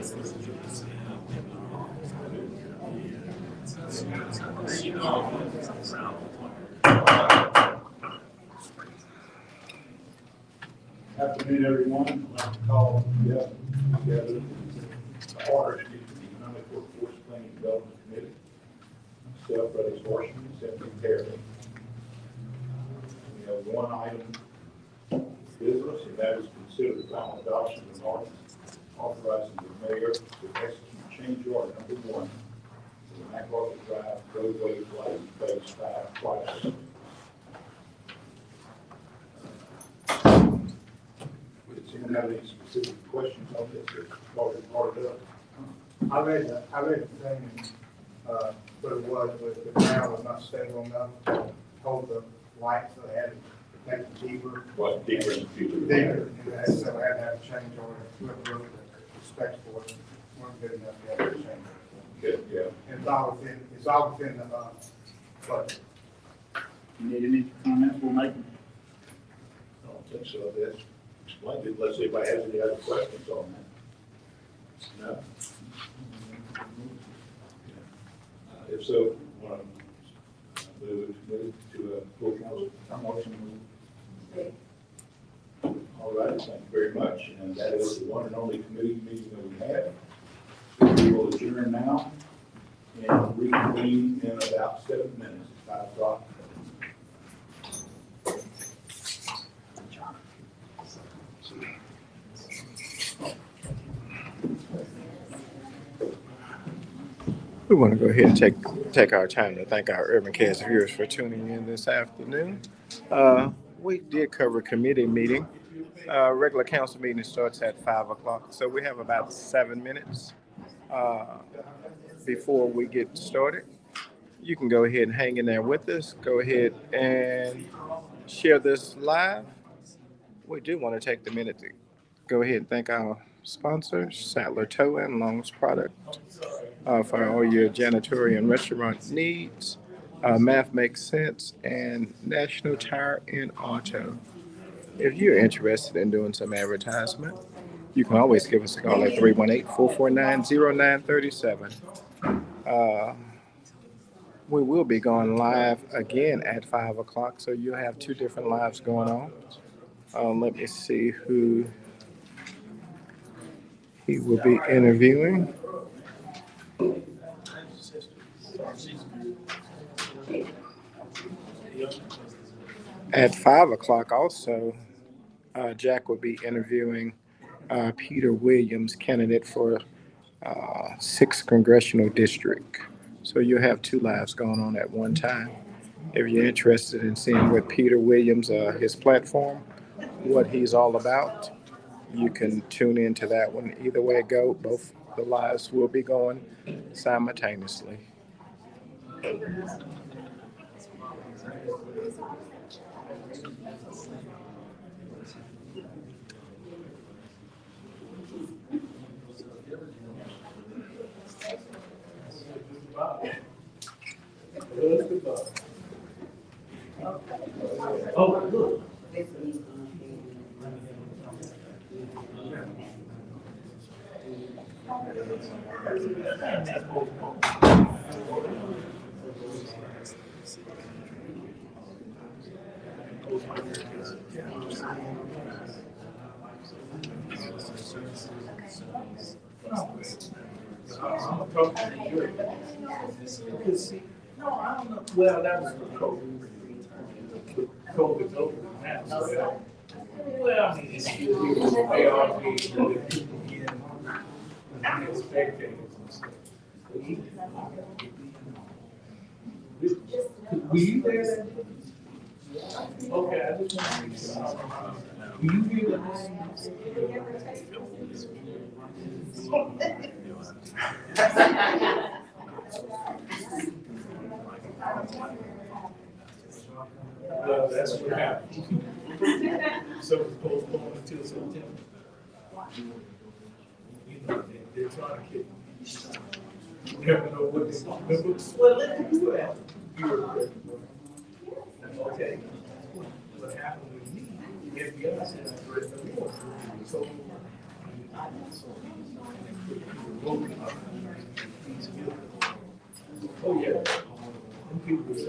Afternoon, everyone. I'd like to call together the order to the Economic Workforce Planning Development Committee. Myself, Brother Horsham, Secretary Terry. We have one item of business, and that is consider the final adoption of an ordinance authorizing the mayor to execute change order number 1 for the MacArthur Drive roadway lighting phase 5 project. Does anyone have any specific questions on this or part of it? I read the thing, but it was the ground was not stable enough to hold the lights, so they had to make it deeper. What deeper in the future? Deeper, and so I had to have a change order. Look the specs for it weren't good enough to have a change order. Good, yeah. And it's all within the budget. You need any comments we'll make? I don't think so. That's explained it, unless anybody has any other questions on that. No? If so, move to a full council. All right, thank you very much. And that is the one and only committee meeting that we have. So we will adjourn now and reconvene in about 7 minutes, 5 o'clock. We want to go ahead and take our time to thank our Urban Cast viewers for tuning in this afternoon. We did cover a committee meeting. Regular council meeting starts at 5 o'clock, so we have about 7 minutes before we get started. You can go ahead and hang in there with us. Go ahead and share this live. We do want to take the minute to go ahead and thank our sponsors, Sattler Tow and Longs Product, for all your janitorial and restaurant needs. Math Makes Sense and National Tire and Auto. If you're interested in doing some advertisement, you can always give us a call at 318-449-0937. We will be going live again at 5 o'clock, so you'll have 2 different lives going on. Let me see who he will be interviewing. At 5 o'clock also, Jack will be interviewing Peter Williams, candidate for 6th Congressional District. So you'll have 2 lives going on at one time. If you're interested in seeing what Peter Williams, his platform, what he's all about, you can tune into that one. Either way it goes, both the lives will be going simultaneously. Oh, look. No, I don't know. Well, that was for COVID. COVID's over now. Well, I mean, it's still here. They are being people again. Spectators and stuff. Were you there that day? Okay, I just want to make sure. Were you here that Well, that's what happened. So it's postponed until September. You know, they're trying to keep. You never know what they want. Well, let me do that. You're okay. What happened with me, the FBI said I read the law. So I Oh, yeah. Them people was,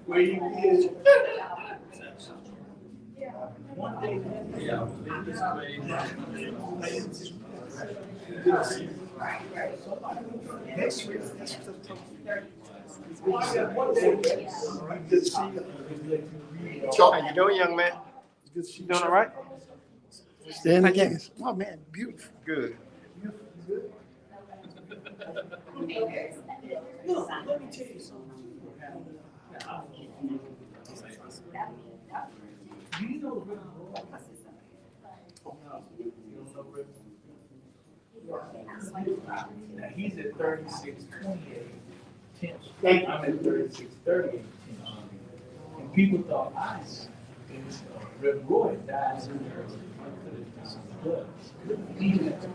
where you is. One day, yeah. Next week. How you doing, young man? You doing all right? Stand against. Oh, man, beautiful. Good. Look, let me tell you something. Do you know Rick Roy? You don't know Rick? Now, he's at 3628 10th Street. I'm at 3638 10th Street. And people thought Rick Roy died in there. He went to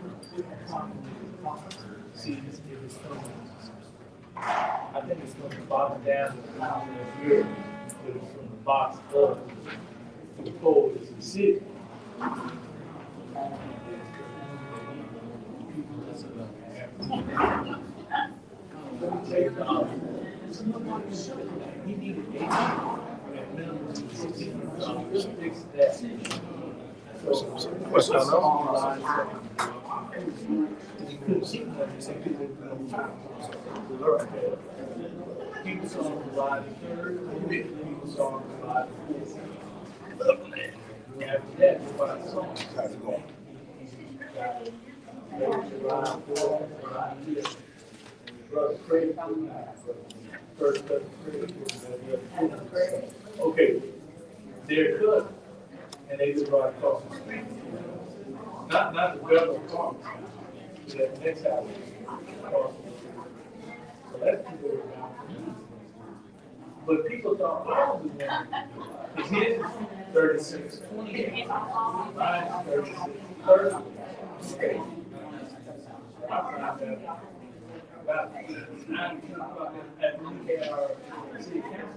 see his phone. I think it's from the bottom down to the top of the here, but it's from the box up to the pole is the city. Let me tell you, he needed $8 at minimum to fix that. What's going on? He couldn't see nothing, so he didn't know time. People saw him July the 3rd, people saw him July the 4th. After that, nobody saw him. July 4th, July 5th. Brother Craig, first cousin Craig. Okay, they're cut, and they live right across the street. Not the government farm, but that next house. Across the street. So that's people around. But people thought I was the one. His is 3628. Mine is 3630. Okay. I found out about 9 o'clock at we had our city council.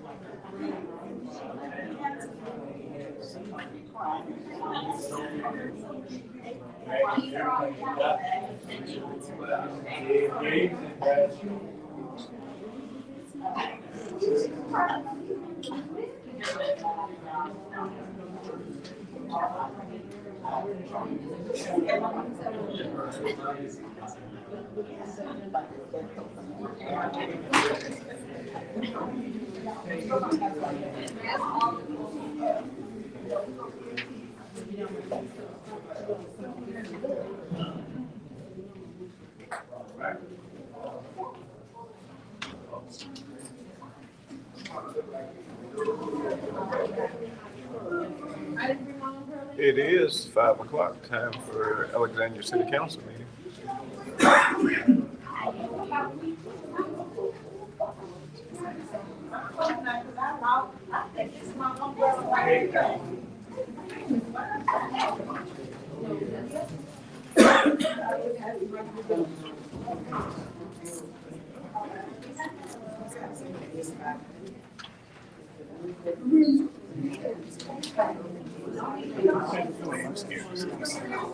It is 5 o'clock, time for Alexandria City Council meeting.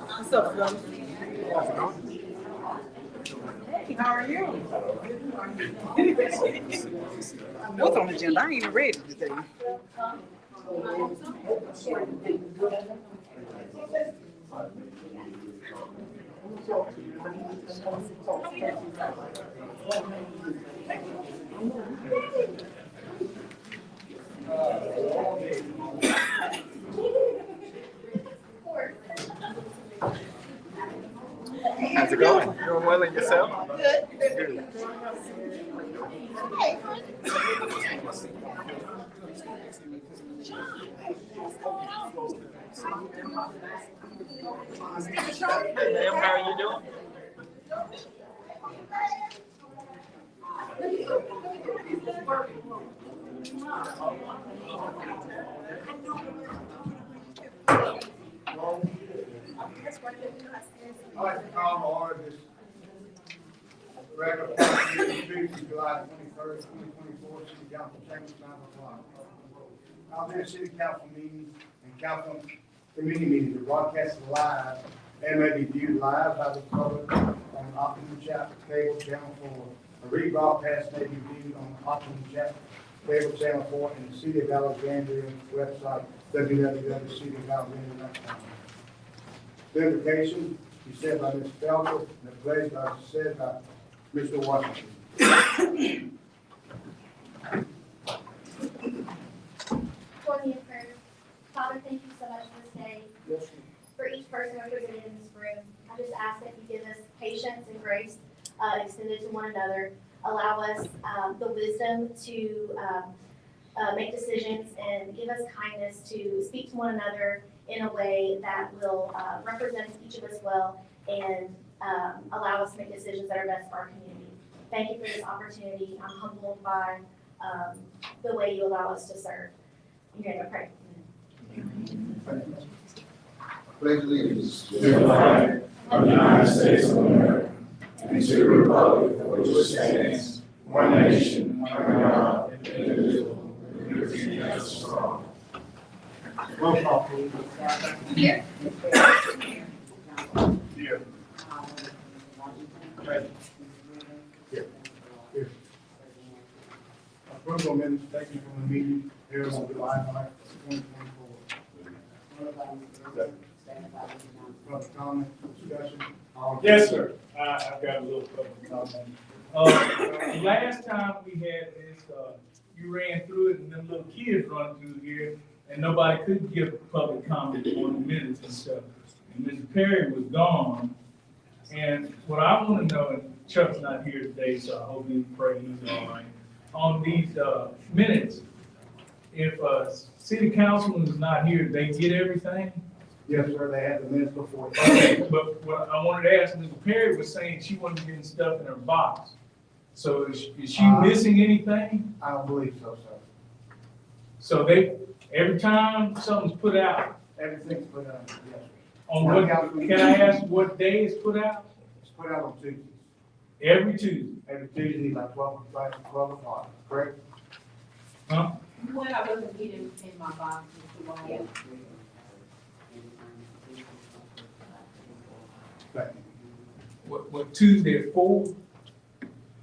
What's up, fellas? Hey, how are you? What's on the agenda? I ain't even ready today. How's it going? Doing well in yourself? Good. Good. Hey ma'am, how are you doing? I'd like to call to order this Regular council meeting Tuesday, July 21st, 2024, City Council Chambers, 9 o'clock. Alexandria City Council meetings and council committee meetings are broadcast live and may be viewed live by the public on Optimum Chat Cable Channel 4. A rebroadcast may be viewed on Optimum Chat Cable Channel 4 and the City of Alexandria website, www.cityofalexandria.com. The invocation is said by Ms. Felker, and the pledge is said by Mr. Washington. For the prayer. Father, thank you so much for this day. For each person represented in this room, I just ask that you give us patience and grace extended to one another. Allow us the wisdom to make decisions and give us kindness to speak to one another in a way that will represent each of us well and allow us to make decisions that are best for our community. Thank you for this opportunity. I'm humbled by the way you allow us to serve. You're going to pray. Pledge allegiance to the flag of the United States of America and to the republic for which it stands, one nation, under God, indivisible, with liberty and justice for all. Roll call, please. Here. Here. Here. Approval of minutes taken from the meeting held on July 9th, 2024. Public comment, discussion. Yes, sir. I've got a little public comment. Last time we had this, you ran through it and them little kids run through here and nobody could give public comment on the minutes and stuff. And Mr. Perry was gone. And what I want to know, and Chuck's not here today, so I hope you pray he's all right. On these minutes, if city councilman is not here, they get everything? Yes, sir, they had the minutes before. Okay, but what I wanted to ask, Mr. Perry was saying she wasn't getting stuff in her box. So is she missing anything? I don't believe so, sir. So every time something's put out, Everything's put out, yes, sir. on what, can I ask what day it's put out? It's put out on Tuesdays. Every Tuesday, Every Tuesday, like 12 o'clock, correct? huh? When I wasn't getting in my box, Mr. Wall. Thank you. What Tuesday at 4?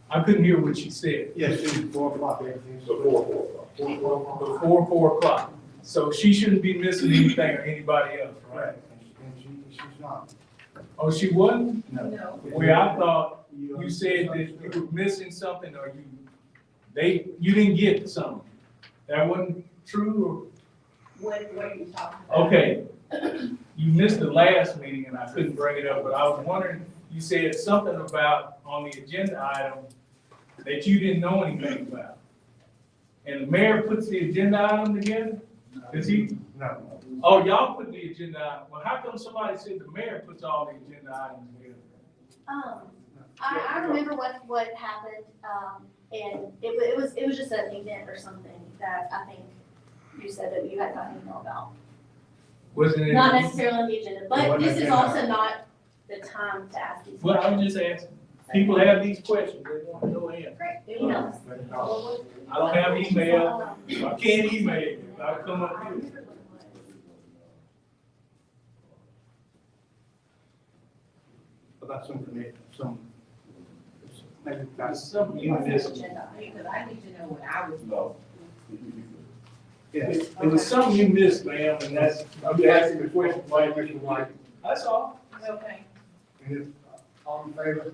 I couldn't hear what she said. Yes, Tuesday, 4 o'clock, everything's. Before 4 o'clock. Before 4 o'clock. So she shouldn't be missing anything or anybody else, right? Right, and she's not. Oh, she wasn't? No. Well, I thought you said that you were missing something or you didn't get something. That wasn't true What are you talking or? about? Okay. You missed the last meeting and I couldn't bring it up, but I was wondering, you said something about on the agenda item that you didn't know anything about. And the mayor puts the agenda item together? Does he? No. Oh, y'all put the agenda item. Well, how come somebody said the mayor puts all the agenda items together? I remember what happened, and it was just an event or something that I think you said that you had gotten an email about. Wasn't it? Not necessarily on the agenda, It but wasn't this is agenda. also not the time to ask these Well, questions. I'm just asking. People have these questions, they want to know answers. Great, email us. I don't have email. I can't email you. I come up here. About some, maybe There's that's, something you missed. Agenda. Because I need to know what I was. No. yes. It was something you missed, ma'am, and that's, I'm asking the question, why Mr. White, that's all. Okay. and if, all in favor?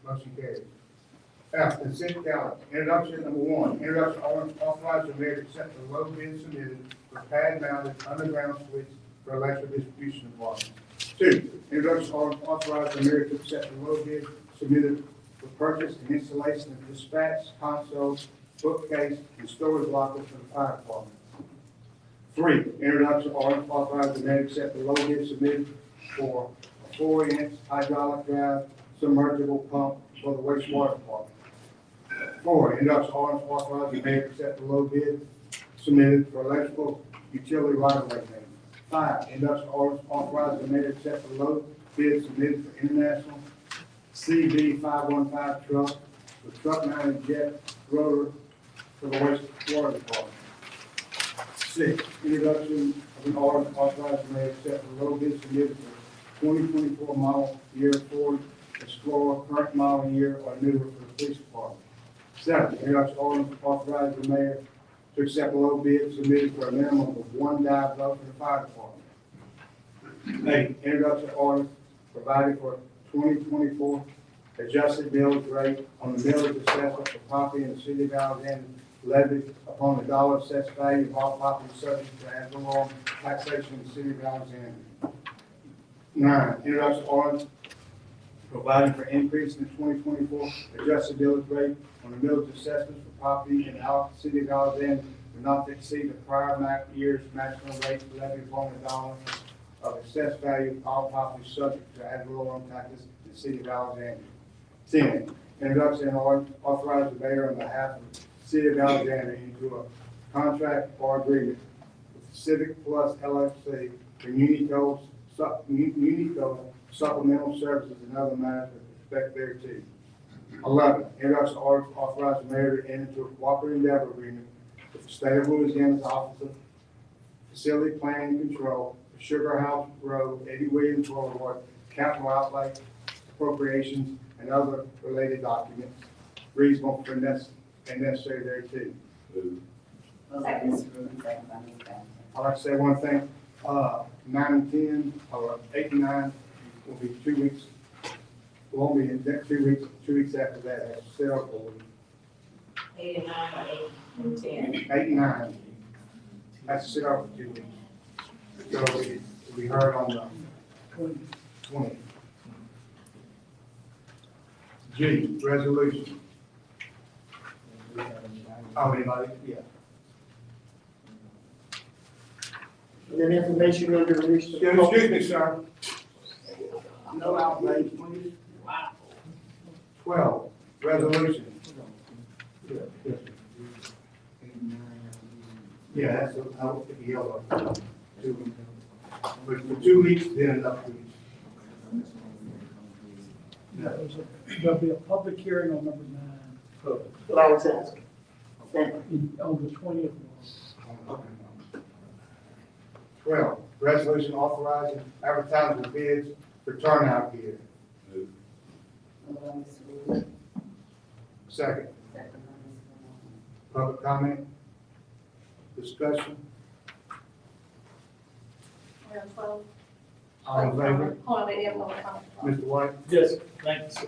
Motion carries. F, consent calendar, introduction number 1, introduction authorizing the mayor to accept the low bid submitted for pad mounted underground switch for electric distribution department. 2, introduction authorizing the mayor to accept the low bid submitted for purchase and installation of dispatch console, bookcase, and storage lockers for the fire department. 3, introduction authorizing the mayor to accept the low bid submitted for a 4-inch hydraulic drive submergible pump for the wastewater department. 4, introduction authorizing the mayor to accept the low bid submitted for electrical utility right-of-way maintenance. 5, introduction authorizing the mayor to accept the low bid submitted for international CB 515 truck with truck mounted jet rotor for the wastewater department. 6, introduction of an order authorizing the accept the low bid submitted for 2024 model year Ford Explorer, current model year or newer for the police department. 7, introduction ordinance authorizing the mayor to accept low bid submitted for a minimum of 1 dive boat for the fire department. 8, introduction ordinance providing for 2024 adjusted millage rate on the millage assessment for property in the city of Alexandria levied upon the dollar assessed value of all property subject to ad valorem taxation in the city of Alexandria. 9, introduction ordinance providing for increase in the 2024 adjusted millage rate on the millage assessments for property in the city of Alexandria will not exceed the prior year's maximum rate levied upon the dollar of assessed value of all property subject to ad valorem taxes in the city of Alexandria. 10, introduction and authorize the mayor on behalf of the city of Alexandria into a contract or agreement with Civic Plus LLC for Unico supplemental services and other matters with respect thereto. 11, introduction orders authorize the mayor to enter into a cooperative endeavor agreement with the state of Louisiana's Office of Facility Planning and Control for Sugar House Road, Eddie Williams Boulevard, capital outlay appropriations and other related documents reasonable for and necessary thereto. I'd like to say one thing, 9 and 10, or 8 and 9 will be 2 weeks, won't be in next 2 weeks after that, that's several. 8 and 9 or 8 and 10. 8 and 9, that's sit over 2 weeks. So we heard on the 20. G, resolution. Oh, anybody? Yeah. And then information going to be released. Excuse me, sir. No outrage, please. 12, resolution. Yeah, that's, I'll pick the yellow. 2 weeks. But for 2 weeks, then another 2 weeks. No. There'll be a public hearing on number 9, What I was asking. Thank you. on the 20th. 12, resolution authorizing advertising for bids for turnout gear. Second, public comment, discussion, Item 12. all in favor? Hold on, wait, we have one more comment. Mr. White? Yes, thank you, sir.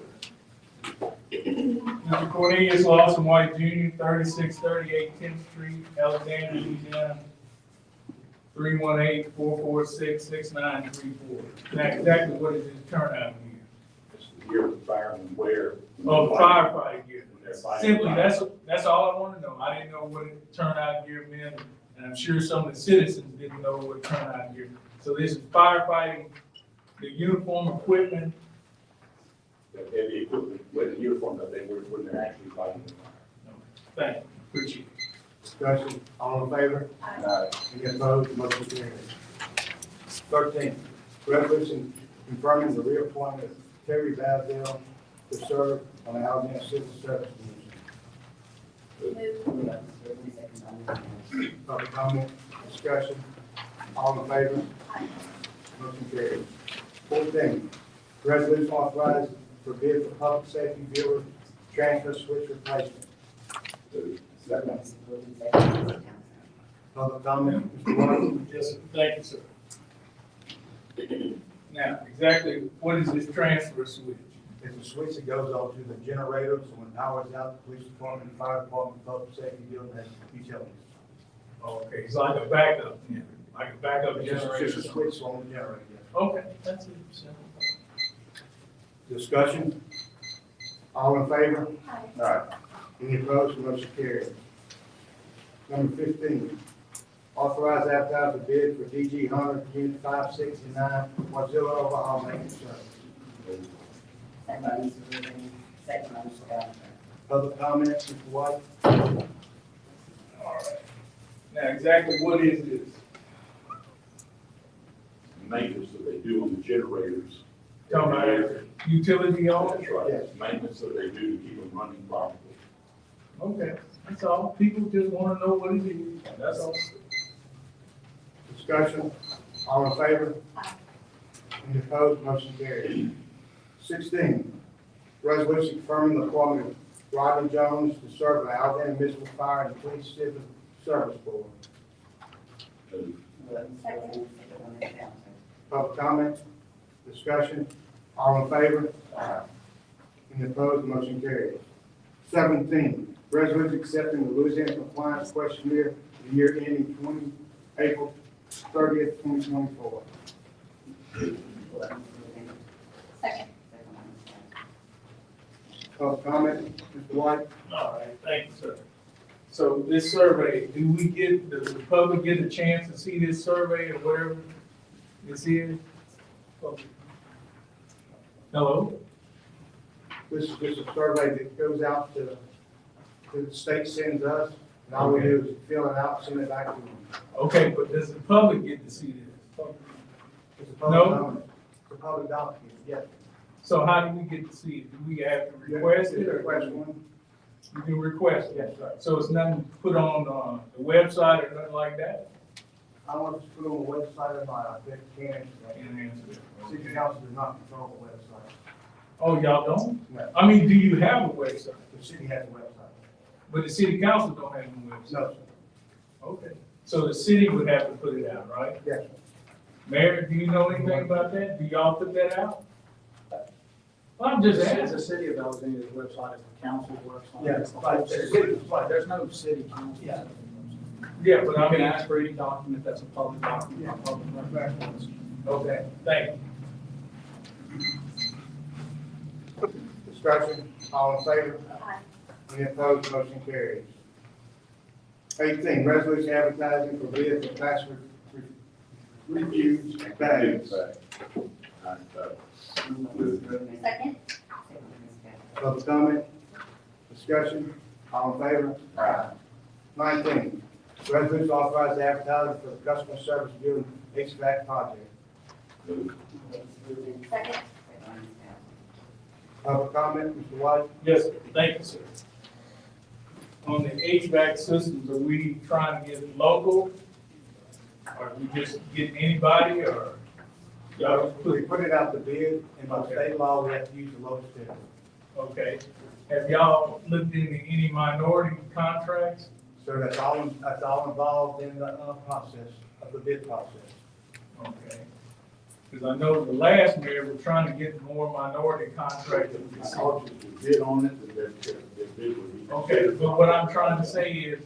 Mr. Cornelius Lawson White Jr., 3638 10th Street, Alexandria, Louisiana, 318-446-6934. Now, exactly what is this turnout gear? It's the year the firemen wear. Oh, firefighting gear. When they're fighting Simply, fire. that's all I want to know. I didn't know what turnout gear meant, and I'm sure some of the citizens didn't know what turnout gear. So this is firefighting, the uniform equipment. That they have the equipment, with the uniform that they wear when they're actually fighting the fire. Thank you. Appreciate it. Discussion, all in favor? Any opposed, motion carries. 13, resolution confirming the reappointment of Terry Bazdell to serve on the Alexandria Civil Service Commission. Public comment, discussion, all in favor? Motion carries. 14, resolution authorized for bid for public safety viewer transfer switch replacement. Second. Public comment, Mr. White? Yes, sir. Thank you, sir. Now, exactly what is this transfer switch? It's a switch that goes on to the generator, so when power's out, the police department, fire department, public safety building has utilities. Okay, it's like a backup, yeah, like a backup It's generator. just a switch on the generator. Okay, that's it. Simple. Discussion? All in favor? Aye. Aye. Any opposed, motion carries. Number 15, authorize advertise the bid for DG Hunter Unit 569 Mozilla overhaul maintenance service. Public comment, Mr. White? All right. Now, exactly what is this? Maintenance that they do on the generators. Talking about Utility on it? That's right, maintenance that they do to keep them running properly. Okay, that's all. People just wanna know what it is. That's all. Discussion, all in favor? Any opposed, motion carries. 16, resolution confirming the appointment of Rodney Jones to serve on the Alexandria Municipal Fire and Police Civil Service Board. Second. Public comment, discussion, all in favor? Any opposed, motion carries. 17, resolution accepting the Louisiana Compliance Questionnaire for the year ending April 30th, 2024. Second. Public comment, Mr. White? All right, thank you, sir. So this survey, do we get, does the public get a chance to see this survey or whatever this is? Hello? This is just a survey that goes out to the state sends us, and all we do is fill it out, send it back to them. Okay, but does the public get to see this? It's a public No. document. It's a public document, yes. So how do we get to see it? Do we have to request it or? Request one? You can request it? Yes, sir. So it's nothing put on the website or nothing like that? I don't know if it's put on the website or not, I bet it can. Can't answer it. City council does not control the website. Oh, y'all don't? No, I mean, do you have a website? the city has a website. But the city council don't have a website? No, sir. Okay. So the city would have to put it out, right? Yes, sir. Mayor, do you know anything about that? Do y'all put that out? Well, I'm just The asking. city of Alexandria's website is the council's website. Yeah, It's the right, whole it's the city. city's website. There's no city council. Yeah. Yeah, but You I can mean, ask for any document that's a public document, a public record. okay, thank you. Discussion, all in favor? Any opposed, motion carries. 18, resolution advertising for bids for password reviews bags. Second. Public comment, discussion, all in favor? 19, resolution authorizing advertising for the customer service building HVAC project. Second. Public comment, Mr. White? Yes, sir. Thank you, sir. On the HVAC systems, are we trying to get local? Or are we just getting anybody or? Y'all just We put, put it out to bid, and by state law, we have to use the lowest bidder. okay. Have y'all looked into any minority contracts? So that's all involved in the process, of the bid process. Okay. Because I know the last mayor was trying to get more minority contracts. Auctions would bid on it, and their bid would be. Okay, but what I'm trying to say is,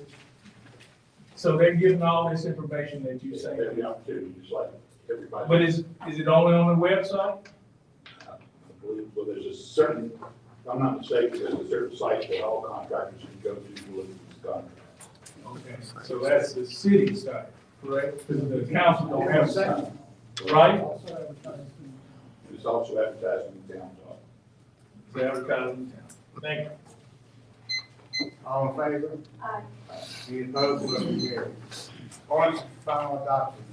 so they're giving all this information that you They say. have the opportunity, just like everybody. But is it only on the website? I believe, well, there's a certain, if I'm not mistaken, there's a certain site that all contractors can go to look at these contracts. Okay, so that's the city side, correct? Because the council don't have a site, right? It's also advertising in town. It's advertising. Thank you. All in favor? Aye. Any opposed, motion carries. Ordinance for final adoption.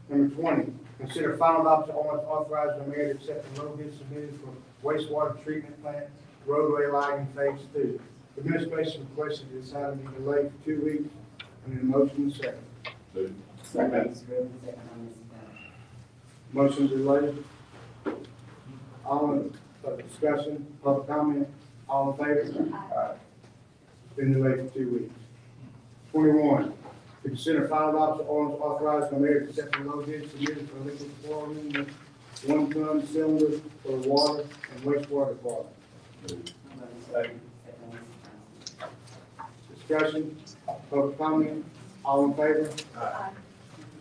Number 20, consider final adoption ordinance authorizing the mayor to accept the low bid submitted for wastewater treatment plant roadway lighting phase 2. The administration requested this item be delayed for 2 weeks, and then motion is second. Motion delayed. All in, discussion, public comment, all in favor? Been delayed for 2 weeks. 21, to consider final adoption ordinance authorizing the mayor to accept the low bid submitted for liquid chlorine 1-ton cylinder for the water and wastewater department. Discussion, public comment, all in favor?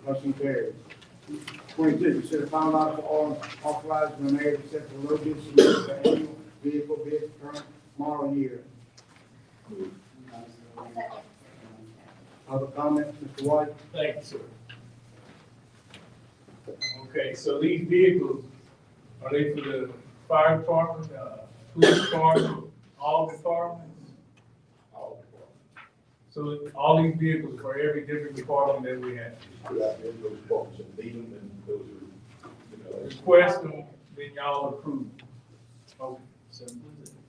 Motion carries. 22, consider final adoption ordinance authorizing the mayor to accept the low bid submitted for annual vehicle bid current model year. Second. Public comment, Mr. White? Thank you, sir. Okay, so these vehicles, are they for the fire department, police department, all departments? All So all these vehicles for every different department that we have. put out there, those departments that need them, and those are, you know, Request them, then y'all approve. Okay, simple as that.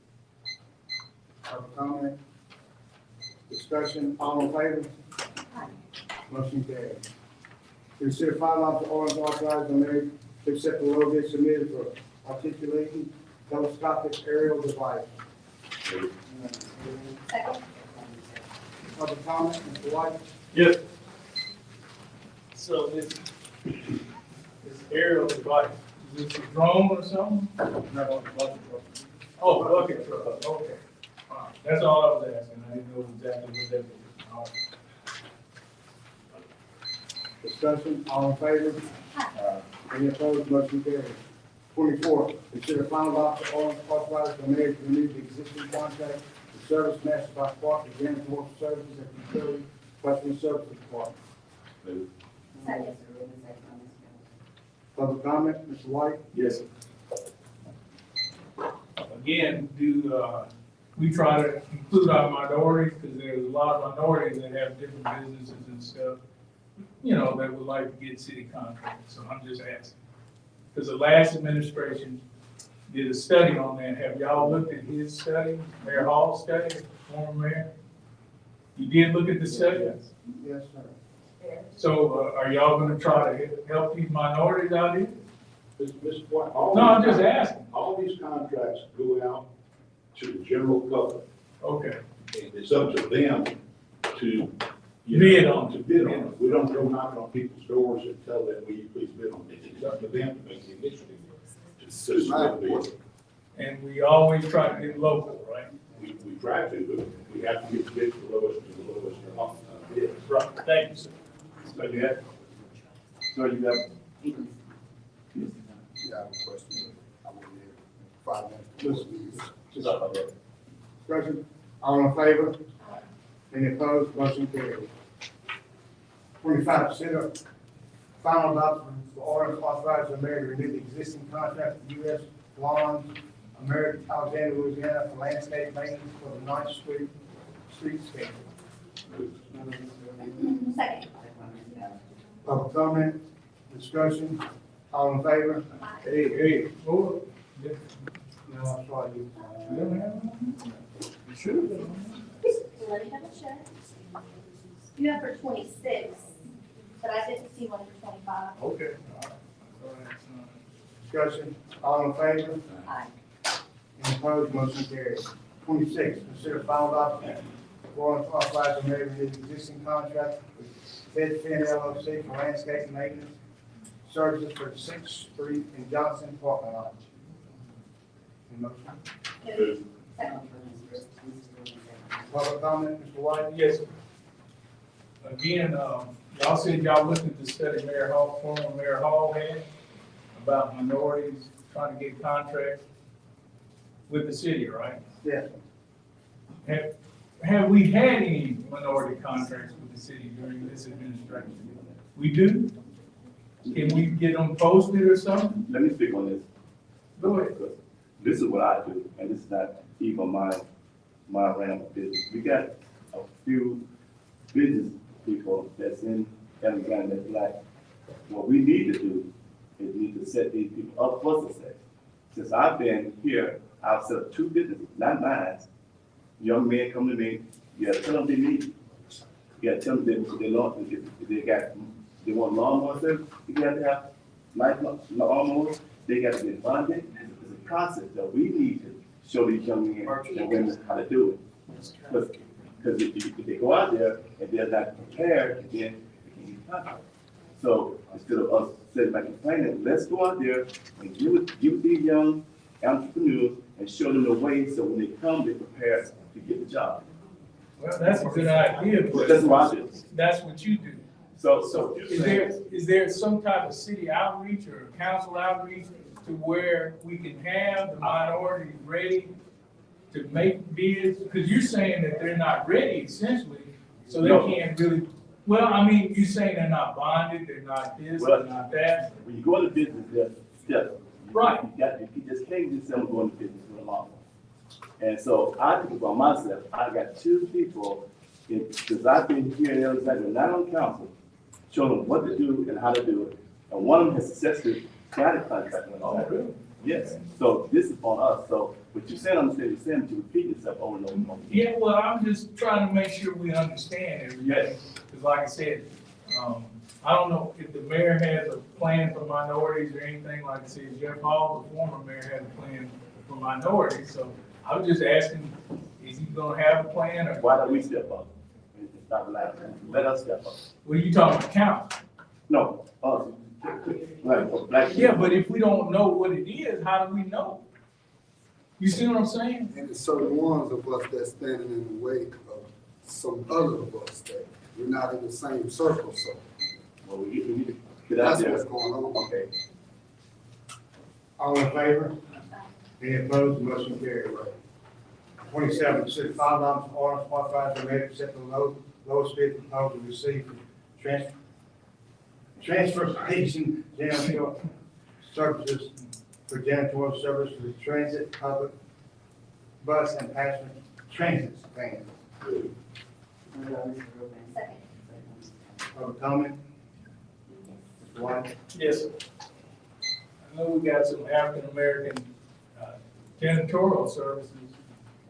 Public comment? Discussion, all in favor? Motion carries. Consider final option ordinance authorizing the mayor to accept the low bid submitted for articulating telescopic aerial device. Second. Public comment, Mr. White? Yes. So this aerial device, is this a drone or something? No, bucket truck. Oh, bucket truck, okay. All right. That's all I was asking, I didn't know exactly what that was. All right. Discussion, all in favor? Any opposed, motion carries. 24, consider final option ordinance authorizing the mayor to renew the existing contract with Service Master by Park and Janitorial Services at the Utility Customer Services Department. Second. Public comment, Mr. White? Yes. Again, we try to include our minorities, because there's a lot of minorities that have different businesses and stuff, that would like to get city contracts, so I'm just asking. Because the last administration did a study on that. Have y'all looked at his study, Mayor Hall's study, former mayor? You did look at the study? Yes, sir. So are y'all gonna try to help these minorities out here? Mr. White, all No, I'm these- just asking. All these contracts go out to the general public, Okay, and it's up to them to. Bid on it. To bid on it. We don't go knocking on people's doors and tell them, will you please bid on it? It's up to them to make the initiative. To submit the bid. and we always try to get local, right? We try to, but we have to get the bid to the lowest bid. Right, thank you, sir. So you have, So you have. Yeah, I have a question. I want to hear 5 minutes. Discussion, all in favor? Any opposed, motion carries. 25, consider final adoption for ordinance authorizing the mayor to renew the existing contract with U.S. Lawns, American, Alexandria, Louisiana, for landscape maintenance for the 9th streetscape. Second. Public comment, discussion, all in favor? hey, oh, yeah. No, I saw you. You don't have one? You should have been. Let me double check. You have for 26, but I didn't see one for 25. Okay, all right. Discussion, all in favor? Aye. Any opposed, motion carries. 26, consider final adoption for ordinance authorizing the mayor to renew the existing contract with Bedfin LLC for landscape maintenance services for 6th Street and Johnson parking lot. Any motion? Second. Public comment, Mr. White? Yes, sir. Again, y'all said y'all looked at the study Mayor Hall, former Mayor Hall had about minorities trying to get contracts with the city, right? Yes. Have we had any minority contracts with the city during this administration? We do? Can we get them posted or something? Let me speak on this. Go ahead. This is what I do, and this is not even my realm of business. We got a few business people that's in Alexandria that's black. What we need to do is need to set these people up for success. Since I've been here, I've set up 2 businesses, not mine. Young men come to me, you gotta tell them they need. You gotta tell them they want lawnmower service, you gotta have light lawnmowers, they gotta get funded. It's a process that we need to show these young men and women how to do it. Because if they go out there and they're not prepared, then they can't get funded. So instead of us sitting back complaining, let's go out there and give these young entrepreneurs and show them the way so when they come, they're prepared to get the job. Well, that's a good idea, but That's what I do. that's what you do. So Is there some type of city outreach or council outreach to where we can have the minorities ready to make bids? Because you're saying that they're not ready essentially, so they can't really, well, I mean, you're saying they're not bonded, they're not this, they're not that. when you go into business, there's steps. Right. You just can't just say I'm going to business for a long. And so I think about myself, I got 2 people, because I've been here in Alexandria, not on council, showing them what to do and how to do it. And one of them has successfully got a contract with Oh, Alexandria. really? Yes, so this is on us, so what you said, understand, you're saying, but you repeat yourself over and over and over. Yeah, well, I'm just trying to make sure we understand everything, because like I said, I don't know if the mayor has a plan for minorities or anything, like I said, Jeff Hall, the former mayor, had a plan for minorities, so I was just asking, is he gonna have a plan, or? Why don't we step up? It's not allowed, let us step up. What are you talking about, count? No, us, like, for black people. Yeah, but if we don't know what it is, how do we know? You see what I'm saying? And there's certain ones of us that's standing in the way of some other of us that we're not in the same circle, so Well, we need to get out that's there. what's going on. Okay. All in favor? Any opposed? Motion carried. 27, city fire alarms orders authorized the mayor to set the lowest bid proposal received for transportation janitorial services for janitorial service for the transit, public, bus, and passenger transit van. Second. Public comment? Mr. White? Yes, sir. I know we got some African-American janitorial services.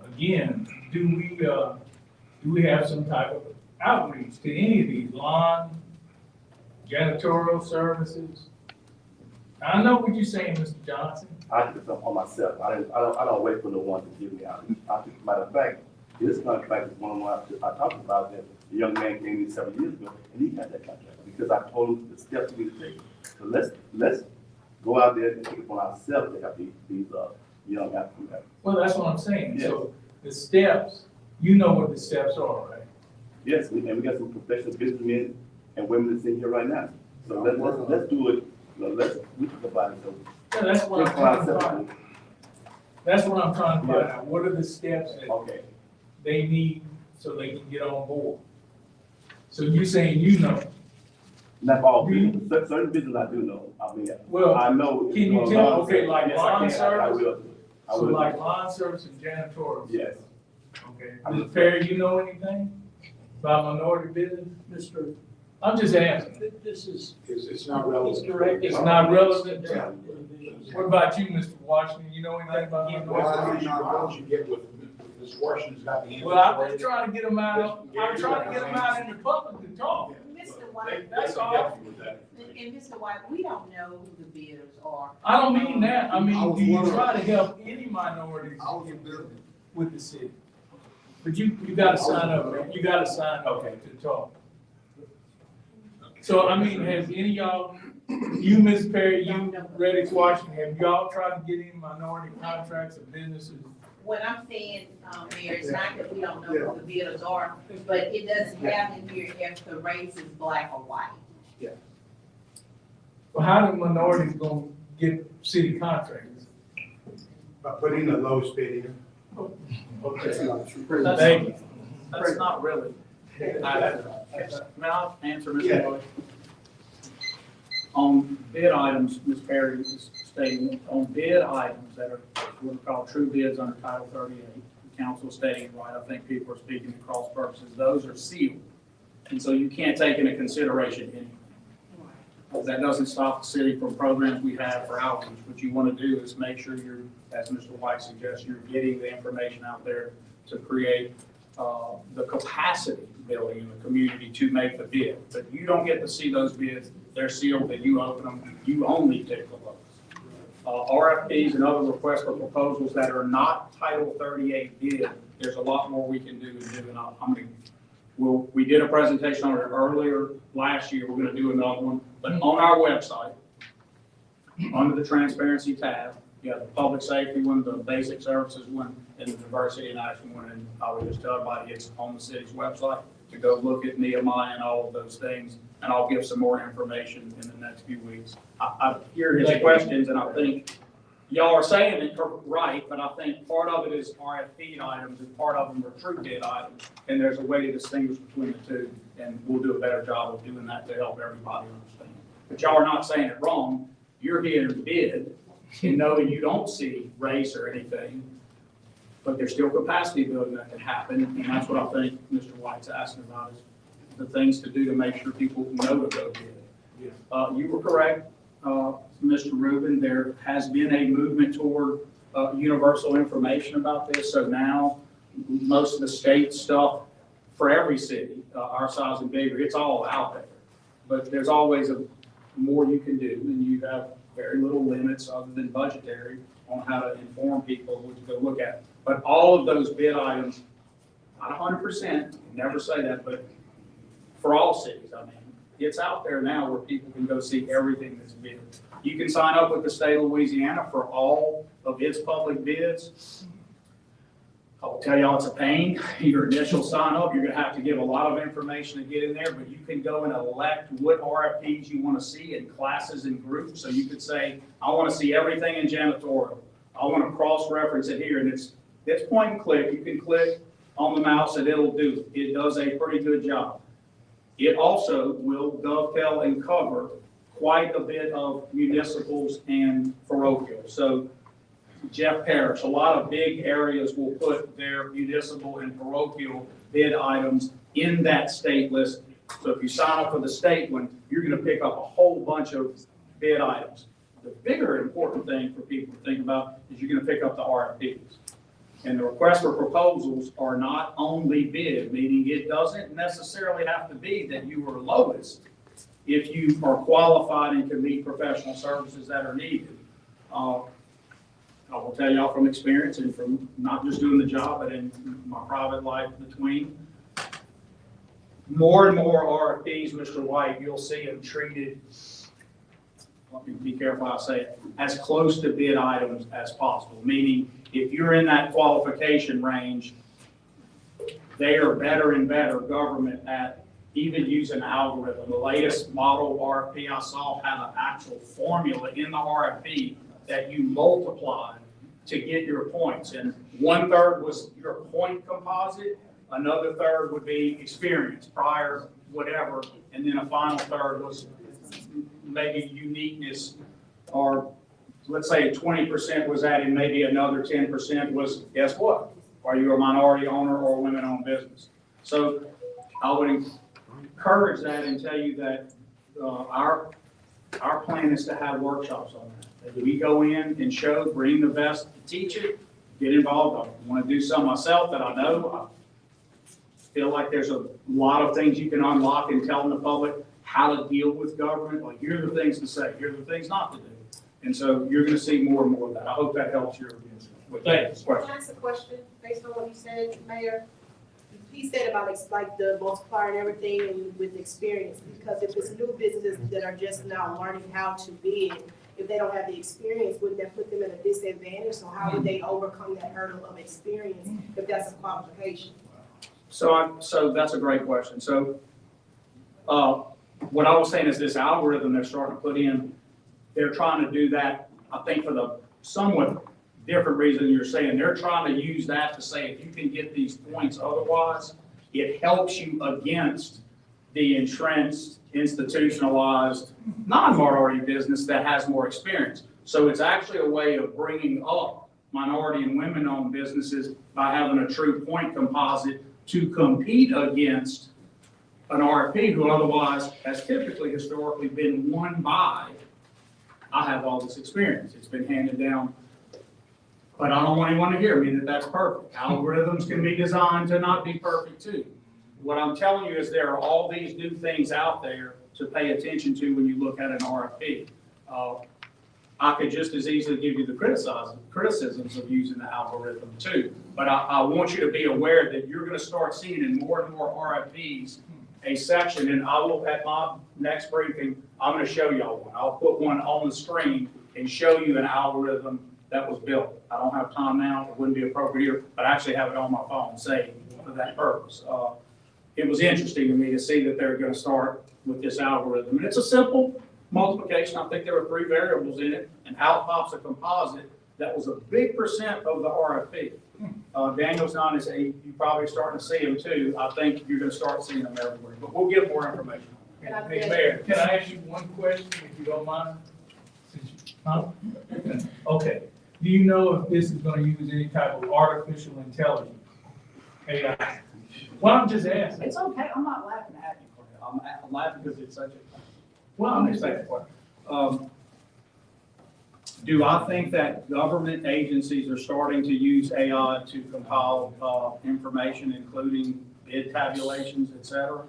Again, do we have some type of outreach to any of these lawn, janitorial services? I know what you're saying, Mr. Johnson. I took it on myself. I don't wait for no one to give me out. Matter of fact, this contract is one I talked about that the young man came in several years ago, and he had that contract because I told him the steps we need to take. So let's go out there and take it on ourselves to have these young African. Well, that's what I'm saying. Yes. So the steps, you know what the steps are, right? Yes, and we got some professional businessmen and women that's in here right now. So let's do it. We can provide it. So Yeah, that's what I'm trying to find. That's what I'm trying to find out. What are the steps that okay. they need so they can get on board? So you're saying you know. Not all business, certain business I do know. I mean, Well, I know. can you tell, okay, like Yes, I lawn can. I service? will do it. I So will do like it. lawn service and janitorial? Yes. Okay. Mr. Perry, you know anything about minority business? Mr. I'm just asking. This is, It's not relevant. It's not relevant. What about you, Mr. Washington? You know anything about Why minority? don't you get with Ms. Washington's got the answer? Well, I'm just trying to get them out. I'm trying to get them out in the public to talk. Mr. White, That's all. and Mr. White, we don't know who the bidders are. I don't mean that. I I mean, was do you wondering. try to help any minorities I was a business. with the city? But you gotta sign up, man. You gotta sign up to talk. So, I mean, has any of y'all, you, Ms. Perry, you, Reddick, Washington, have y'all tried to get any minority contracts or businesses? What I'm saying, Mayor, is not that we don't know who the bidders are, but it doesn't have in here if the race is black or white. Well, how do minorities gonna get city contracts? By putting the lowest bid in. That's not true. Thank you. that's not really. May I answer, Mr. Yeah. Boyd? On bid items, Ms. Perry is stating, on bid items that are what are called true bids under Title 38, the council stating it right, I think people are speaking at cross purposes, those are sealed. And so you can't take into consideration anything. That doesn't stop the city from programs we have for outreach. What you want to do is make sure you're, as Mr. White suggests, you're getting the information out there to create the capacity building in the community to make the bid. But you don't get to see those bids. They're sealed, and you open them. You only take the lowest. RFPs and other requests for proposals that are not Title 38 bid, there's a lot more we can do and do. And I'm going to, we did a presentation on it earlier last year. We're going to do another one. But on our website, under the transparency tab, you have the public safety one, the basic services one, and the diversity and action one. And I would just tell everybody it's on the city's website to go look at Nehemiah and all of those things. And I'll give some more information in the next few weeks. I hear his questions, and I think y'all are saying it right, but I think part of it is RFP items and part of them are true bid items. And there's a way to distinguish between the two, and we'll do a better job of doing that to help everybody understand. But y'all are not saying it wrong. You're here to bid and knowing you don't see race or anything, but there's still capacity building that can happen. And that's what I think Mr. White's asking about is the things to do to make sure people know to go bid. You were correct. Mr. Rubin, there has been a movement toward universal information about this. So now most of the state stuff for every city, our size and bigger, it's all out there. But there's always more you can do, and you have very little limits other than budgetary on how to inform people what to go look at. But all of those bid items, not 100%, never say that, but for all cities, I mean, it's out there now where people can go see everything that's bid. You can sign up with the state of Louisiana for all of its public bids. I will tell y'all it's a pain. Your initial sign up, you're gonna have to give a lot of information to get in there, but you can go and elect what RFPs you wanna see in classes and groups. So you could say, I wanna see everything in janitorial. I wanna cross-reference it here, and it's point and click. You can click on the mouse and it'll do it. It does a pretty good job. It also will dovetail and cover quite a bit of municipals and parochial. So Jeff Parrish, a lot of big areas will put their municipal and parochial bid items in that state listing. So if you sign up for the state one, you're gonna pick up a whole bunch of bid items. The bigger important thing for people to think about is you're gonna pick up the RFPs. And the requests for proposals are not only bid, meaning it doesn't necessarily have to be that you were lowest if you are qualified and can meet professional services that are needed. I will tell y'all from experience and from not just doing the job, but in my private life between, more and more RFPs, Mr. White, you'll see them treated, let me be careful how I say it, as close to bid items as possible. Meaning, if you're in that qualification range, they are better and better government at even using algorithm. The latest model RFP I saw had an actual formula in the RFP that you multiplied to get your points. And 1/3 was your point composite, another third would be experience, prior, whatever, and then a final third was maybe uniqueness, or let's say 20% was added, maybe another 10% was, guess what? Are you a minority owner or a women-owned business? So I would encourage that and tell you that our plan is to have workshops on that. We go in and show, bring the best to teach it, get involved. I want to do some myself that I know. I feel like there's a lot of things you can unlock in telling the public how to deal with government. Like, here are the things to say, here are the things not to do. And so you're going to see more and more of that. I hope that helps your with that Can I question. ask a question based on what you said, Mayor? He said about like the multiplier and everything and with experience, because if it's new businesses that are just now learning how to bid, if they don't have the experience, wouldn't that put them at a disadvantage? So how would they overcome that hurdle of experience if that's a qualification? So that's a great question. So what I was saying is this algorithm they're starting to put in, they're trying to do that, I think, for the somewhat different reason you're saying. They're trying to use that to say, if you can get these points otherwise, it helps you against the entrenched, institutionalized, non-minority business that has more experience. So it's actually a way of bringing up minority and women-owned businesses by having a true point composite to compete against an RFP who otherwise has typically historically been won by, I have all this experience. It's been handed down. But I don't want anyone to hear me that that's perfect. Algorithms can be designed to not be perfect too. What I'm telling you is there are all these new things out there to pay attention to when you look at an RFP. I could just as easily give you the criticisms of using the algorithm too. But I want you to be aware that you're going to start seeing in more and more RFPs a section, and I will, at my next briefing, I'm going to show y'all one. I'll put one on the screen and show you an algorithm that was built. I don't have time now, it wouldn't be appropriate here, but I actually have it on my phone saved for that purpose. It was interesting to me to see that they're going to start with this algorithm. And it's a simple multiplication. I think there were 3 variables in it, and out pops a composite that was a big percent of the RFP. Daniel's done is you're probably starting to see them too. I think you're going to start seeing them everywhere, but we'll get more information. Hey, Mayor, can I ask you one question, if you don't mind? Huh? Okay. Do you know if this is going to use any type of artificial intelligence? AI. Well, I'm just asking. It's okay. I'm not laughing at you. I'm laughing because it's such a. Well, I'm just saying. Do I think that government agencies are starting to use AI to compile information, including bid tabulations, et cetera?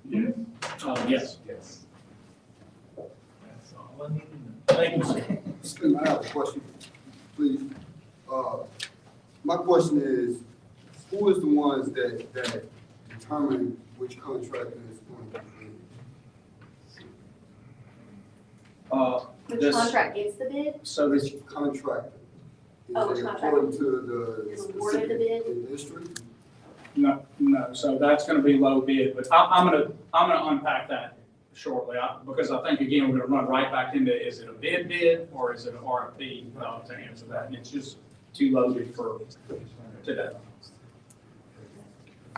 Yes. Yes. Yes. That's all I need to know. Thank you, sir. Excuse me, I have a question, please. My question is, who is the ones that determine which contractor is going to be? Which This- contract gets the bid? So this, Which contractor? Oh, which Is it contractor according to is the awarded the bid? specific district? no, so that's gonna be low bid, but I'm gonna unpack that shortly, because I think, again, we're gonna run right back into, is it a bid or is it an RFP, to answer that, and it's just too low bid for today.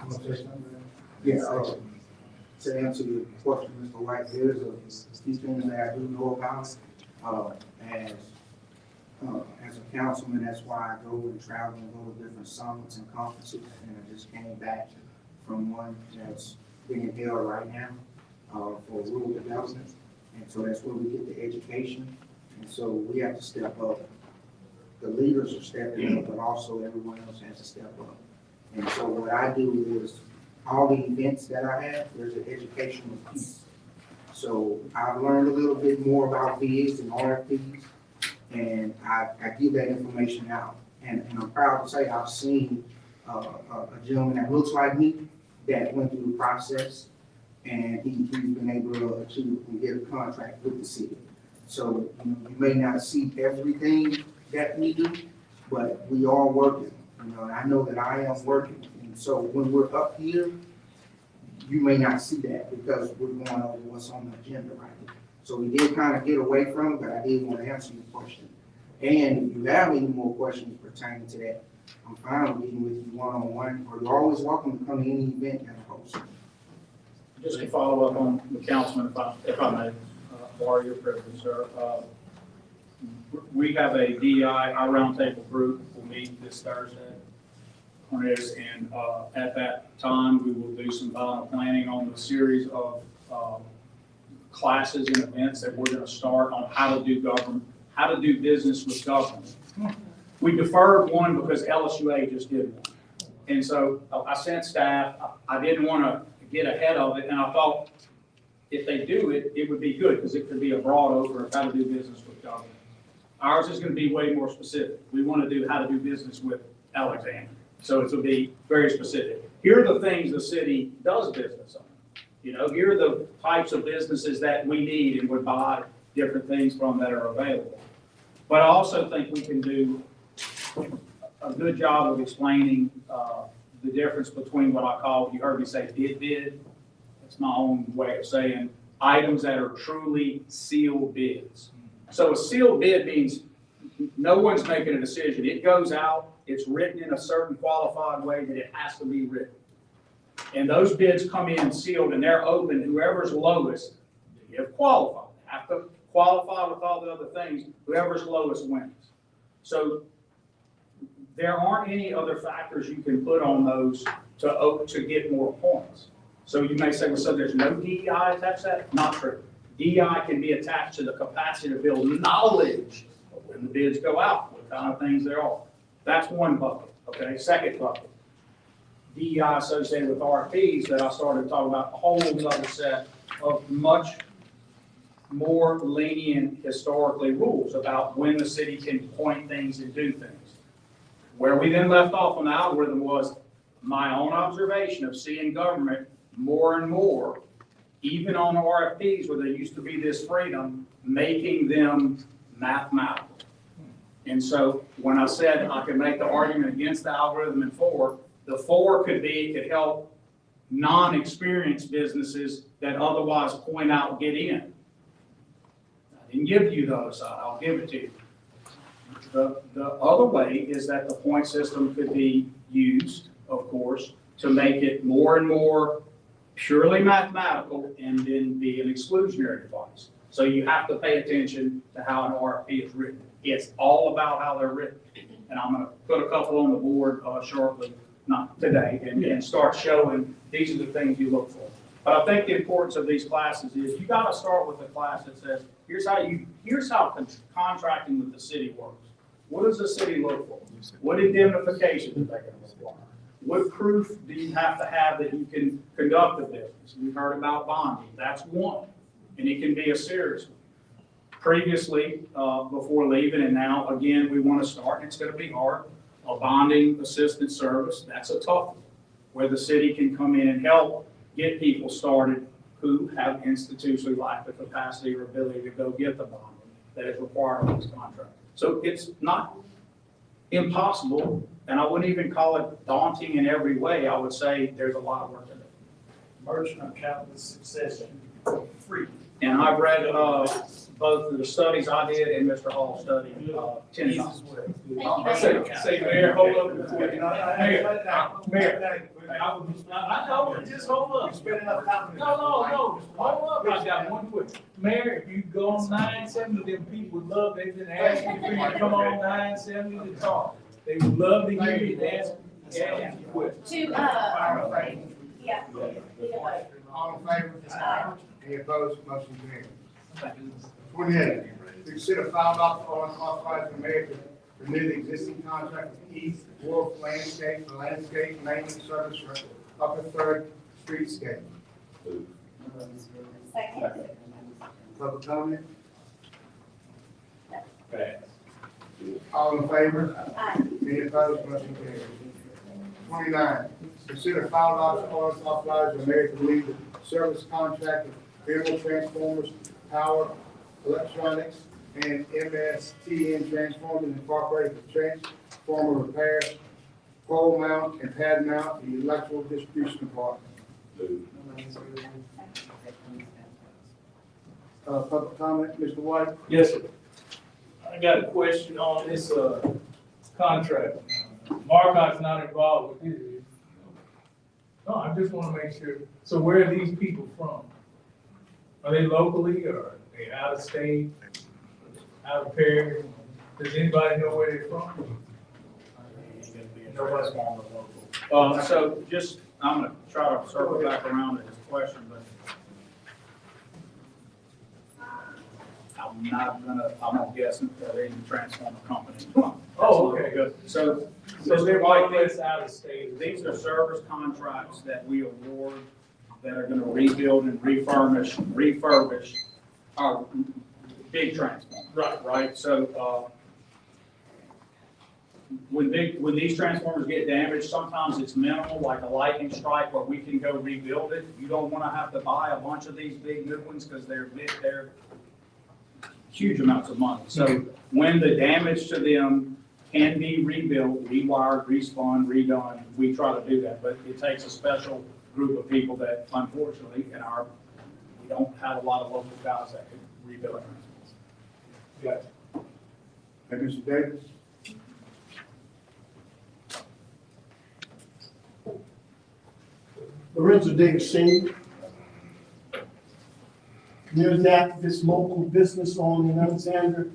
You wanna say something? Yeah, to answer your question, Mr. White, there's a few things that I do know about. As a councilman, that's why I go and travel and go to different summits and conferences, and I just came back from one that's being held right now, for rural development. And so that's where we get the education, and so we have to step up. The leaders are stepping up, but also everyone else has to step up. And so what I do is, all the events that I have, there's an educational piece. So I've learned a little bit more about bids and RFPs, and I give that information out. And I'm proud to say I've seen a gentleman that looks like me that went through the process, and he's been able to achieve and get a contract with the city. So you may not see everything that we do, but we are working. And I know that I am working. And so when we're up here, you may not see that because we're going over what's on the agenda right now. So we did kind of get away from it, but I did want to answer your question. And if you have any more questions pertaining to that, I'm fine with meeting with you one-on-one, or you're always welcome to come to any event that I host. Just to follow up on the councilman, if I may, borrow your privilege, sir. We have a DEI, our roundtable group will meet this Thursday. And at that time, we will do some final planning on the series of classes and events that we're going to start on how to do government, how to do business with government. We deferred one because LSUA just did one. And so I sent staff, I didn't want to get ahead of it, and I thought if they do it, it would be good because it could be a broad over of how to do business with government. Ours is going to be way more specific. We want to do how to do business with Alexandria. So it will be very specific. Here are the things the city does business on. Here are the types of businesses that we need and would buy different things from that are available. But I also think we can do a good job of explaining the difference between what I call, you heard me say bid. That's my own way of saying items that are truly sealed bids. So a sealed bid means no one's making a decision. It goes out, it's written in a certain qualified way that it has to be written. And those bids come in sealed and they're open. Whoever's lowest, they have qualified. They have to qualify with all the other things. Whoever's lowest wins. So there aren't any other factors you can put on those to get more points. So you may say, well, so there's no DEI attached to that? Not true. DEI can be attached to the capacity to build knowledge when the bids go out, what kind of things there are. That's one bucket, okay? Second bucket, DEI associated with RFPs that I started talking about, a whole other set of much more lenient historically rules about when the city can point things and do things. Where we then left off on the algorithm was my own observation of seeing government more and more, even on RFPs where there used to be this freedom, making them mathematical. And so when I said I could make the argument against the algorithm in 4, the 4 could help non-experienced businesses that otherwise point out get in. I didn't give you the other side, I'll give it to you. The other way is that the point system could be used, of course, to make it more and more purely mathematical and then be an exclusionary device. So you have to pay attention to how an RFP is written. It's all about how they're written. And I'm going to put a couple on the board shortly, not today, and start showing these are the things you look for. But I think the importance of these classes is you got to start with a class that says, here's how contracting with the city works. What does the city look for? What indemnification are they gonna require? What proof do you have to have that you can conduct the business? We've heard about bonding, that's one, and it can be a serious one. Previously, before leaving, and now, again, we want to start, and it's gonna be hard, a bonding assistance service, that's a tough one, where the city can come in and help get people started who have institutionally lacked the capacity or ability to go get the bonding that is required of this contract. So it's not impossible, and I wouldn't even call it daunting in every way. I would say there's a lot of work in it. Merchant of capital succession, free. And I've read both of the studies I did and Mr. Hall's study 10 times. Say, Mayor, hold up before you, Mayor, I know, just hold up. No, hold up, I got one question. Mayor, if you go on 970, them people would love, they've been asking for you to come on 970 to talk. They would love to hear you ask you questions. Yeah. All in favor? Any opposed? Motion carries. 28, consider final authorizing the mayor to renew the existing contract with East Wolf Landscape for landscape maintenance service for Upper Third Streetscape. Second. Public comment? Pass. All in favor? Aye. Any opposed? Motion carries. 29, consider final authorizing the mayor to leave the service contract with Thermal Transformers, Power Electronics, and MSTN Transformers Incorporated for transformer repair, pole mount, and pad mount in the electrical distribution department. Public comment, Mr. White? Yes, sir. I got a question on this, contract. Marcot's not involved with this. No, I just wanna make sure. So where are these people from? Are they locally or are they out of state, out of Perry? Does anybody know where they're from? Nobody's on the local. So just, I'm gonna try to circle back around to this question, but I'm not guessing that they transform a company. Oh, okay, good. So they're Mike, like this out of state. these are service contracts that we award that are gonna rebuild and refurbish our big transformers. Right, so, when these transformers get damaged, sometimes it's minimal, like a lightning strike, where we can go rebuild it. You don't wanna have to buy a bunch of these big new ones, cause they're huge amounts of money. So when the damage to them can be rebuilt, rewired, respun, redone, we try to do that. But it takes a special group of people that, unfortunately, we don't have a lot of local guys that can rebuild it. Yeah. And Mr. Davis? Lorenzo Davis Senior. Community activist, local business owner in Alexandria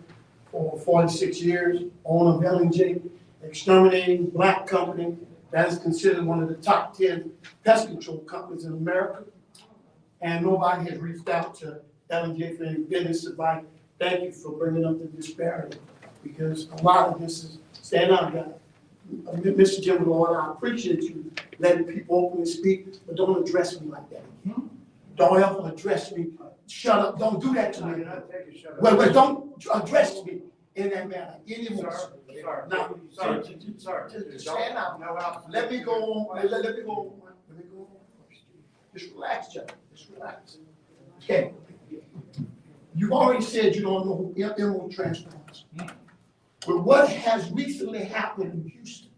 for 46 years, owner of L&J Exterminating Black Company. That is considered one of the top 10 pest control companies in America. And nobody has reached out to L&J for any business advice. Thank you for bringing up the disparity, because a lot of this is, stand out, guys. Mr. Jim Lord, I appreciate you letting people openly speak, but don't address me like that. Don't ever address me. Shut up, don't do that to me. Wait, don't address me in that manner anymore. Now, stand out. Let me go on, let me go on. Just relax, Joe, just relax. Okay. You've already said you don't know who Emerald Transformers. But what has recently happened in Houston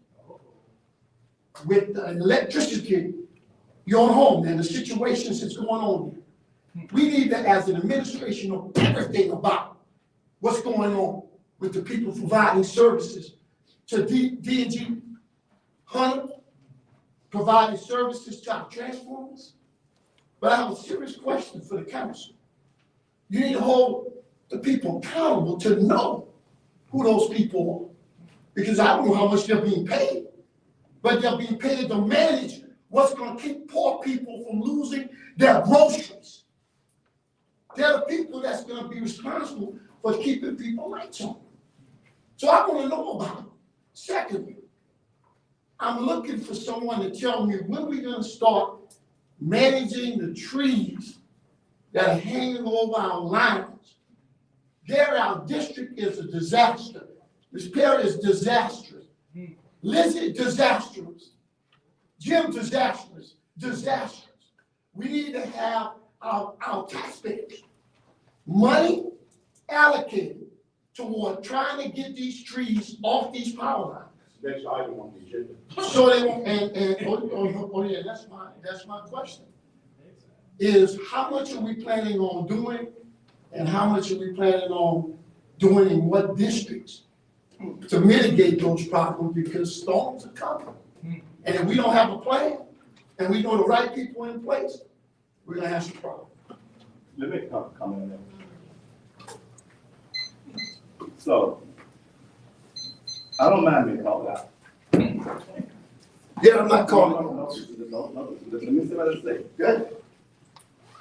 with the electricity, your home and the situations that's going on here? We need that as an administration know everything about what's going on with the people providing services to D&G Hunter, providing services to our transformers. But I have a serious question for the council. You need to hold the people accountable to know who those people are. Because I don't know how much they're being paid, but they're being paid to manage what's going to keep poor people from losing their groceries. They're the people that's gonna be responsible for keeping people lights on. So I wanna know about them. Secondly, I'm looking for someone to tell me when we're gonna start managing the trees that are hanging over our lines. Gary, our district is a disaster. This Perry is disastrous. Lizzie, disastrous. Jim, disastrous. Disastrous. We need to have our taxpayers' money allocated toward trying to get these trees off these power lines. Next item on the agenda. So they won't, yeah, that's my question. Is how much are we planning on doing and how much are we planning on doing in what districts to mitigate those problems, because storms are coming. And if we don't have a plan and we know the right people in place, we're gonna have some problems. Let me comment on that. So, I don't mind being called out. Yeah, I'm not calling. No, let me say what I say. Good.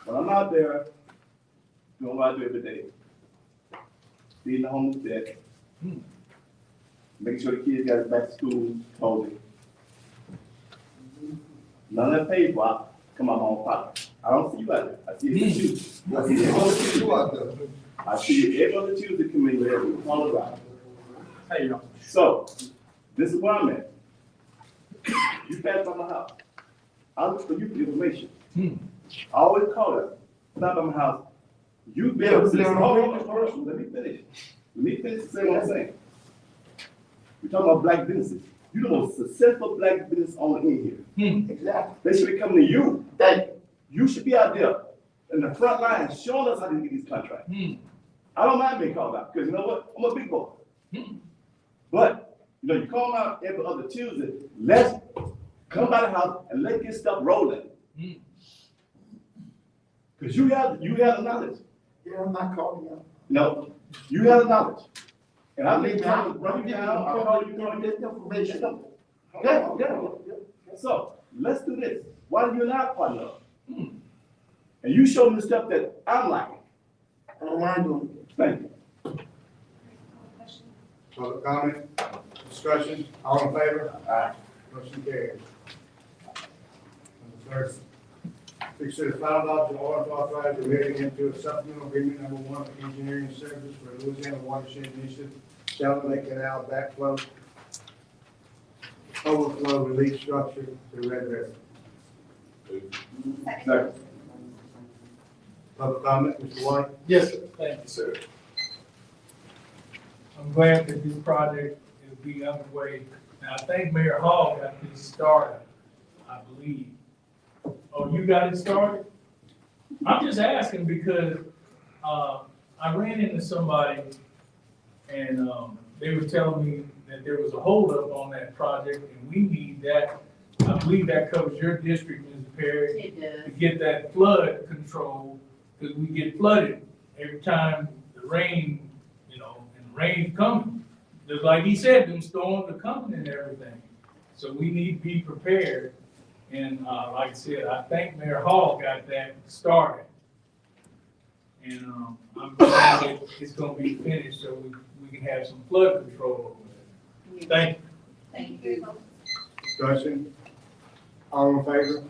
When I'm out there doing what I do every day, feeding the homeless dead, making sure the kids got back to school totally. None of that paid for, I come out my own pocket. I don't see you out there. I see it with you. I see every other Tuesday out there. I see you every other Tuesday coming in there with all around. Hey, y'all. So, this is where I'm at. You passed by my house. I'll look for you for information. I always call it, stop by my house. You built this. Hold on, let me finish. Let me finish saying what I'm saying. We're talking about black businesses. You're the most successful black business owner in here. Exactly. They should be coming to you. Thank you. You should be out there in the front line showing us how to get these contracts. I don't mind being called out, because you know what? I'm a big boy. But, you know, you call out every other Tuesday, let's come by the house and let's get stuff rolling. Because you have the knowledge. Yeah, I'm not calling you. No, you have the knowledge. And I've been trying to run you down, I'll call you, this information. Yeah. So, let's do this. Why do you not partner up? And you show me the stuff that I'm liking. I don't mind doing it. Thank you. Public comment, discussion, all in favor? Aye. Motion carries. Number 30. Consider final adoption of order to authorize the mayor to enter a supplemental agreement number 1 for engineering service for Louisiana Watershed Initiative, Shallow Lake Canal backflow overflow relief structure to Red River. Second. Public comment, Mr. White? Yes, sir. Thank you, sir. I'm glad that this project is being underway. Now, I think Mayor Hall got this started, I believe. Oh, you got it started? I'm just asking because, I ran into somebody and, they were telling me that there was a holdup on that project and we need that. I believe that covers your district, Ms. Perry. It does. To get that flood control, because we get flooded every time the rain, you know, and the rain's coming. Just like he said, them storms are coming and everything. So we need to be prepared. And, like I said, I think Mayor Hall got that started. And, I'm glad that it's gonna be finished so we can have some flood control over there. Thank you. Thank you. Discussion, all in favor?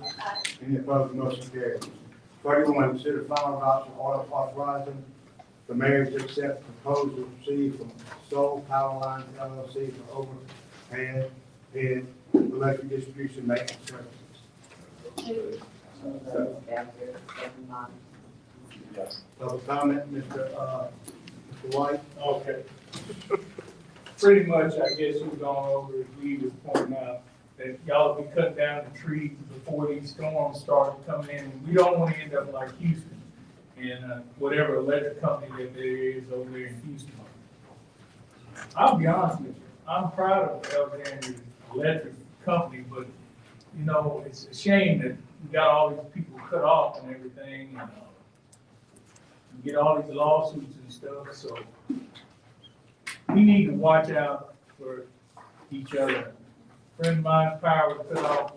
Any opposed, motion carries. 31, consider final adoption order authorizing the mayor to accept proposal received from Soul Power Lines LLC for overhead electric distribution maintenance services. Public comment, Mr. White? Okay. Pretty much, I guess we've gone over, as Lee was pointing out, that y'all be cutting down the trees before these storms start coming in. We don't want to end up like Houston and whatever electric company that there is over there in Houston. I'll be honest with you, I'm proud of Alexandria Electric Company, but you know, it's a shame that we got all these people cut off and everything, and we get all these lawsuits and stuff, so we need to watch out for each other. A friend of mine's power was cut off,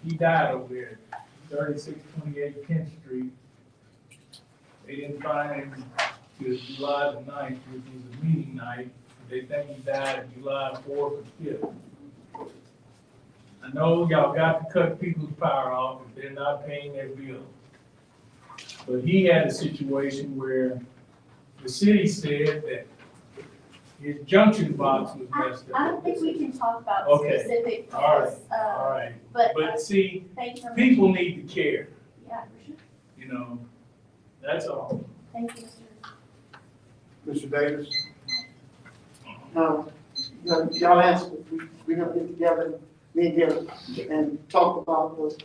he died over there, 3628 10th Street. They didn't find him till July the 9th, which was a meeting night. They think he died July 4th or 5th. I know y'all got to cut people's power off if they're not paying their bill. But he had a situation where the city said that his junction box was messed I up. don't think we can talk about Okay. specific All right, tests, all right. but, But see, thank you for people need to care, yeah, for sure. you know, that's all. Thank you, Mr. Mr. Davis? Y'all asked if we're gonna get together, me and him, and talk about the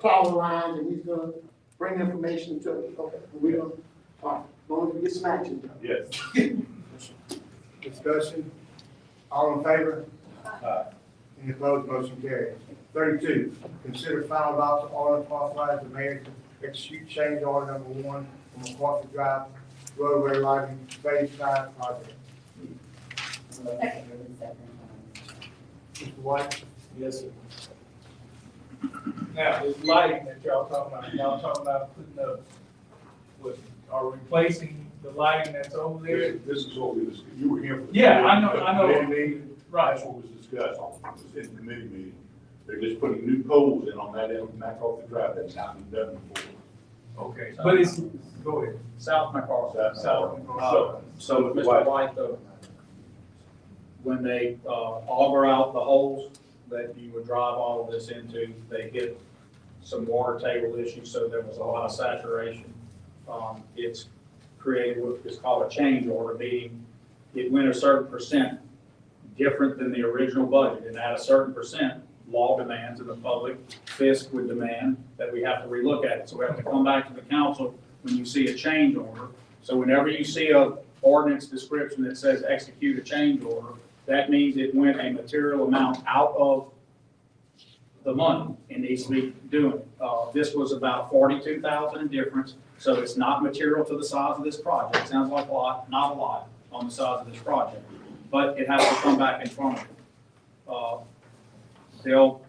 power lines, and he's gonna bring information to it. Okay, we're gonna, all right, as long as we get some action done. Yes. Discussion, all in favor? Aye. Any opposed, motion carries. 32, consider final adoption order to authorize the mayor to execute change order number 1 from McCarthy Drive roadway lighting phase 5 project. Mr. White? Yes, sir. Now, this lighting that y'all talking about putting up, what, or replacing the lighting that's over there? This is what we discussed. You were here for the. Yeah, I know. Committee meeting. Right. That's what was discussed. It was in the committee meeting. They're just putting new poles in on that end of McCarthy Drive that's not been done before. Okay, but it's, go ahead. South McCarthy. South. So Mr. White, when they auger out the holes that you would drive all of this into, they hit some water table issues, so there was a lot of saturation. It's created what is called a change order, meaning it went a certain percent different than the original budget, and at a certain percent, law demands and the public fisc would demand that we have to relook at it. So we have to come back to the council when you see a change order. So whenever you see a ordinance description that says execute a change order, that means it went a material amount out of the money and needs to be doing it. This was about 42,000 in difference, so it's not material to the size of this project. Sounds like a lot, not a lot on the size of this project, but it has to come back in front of you.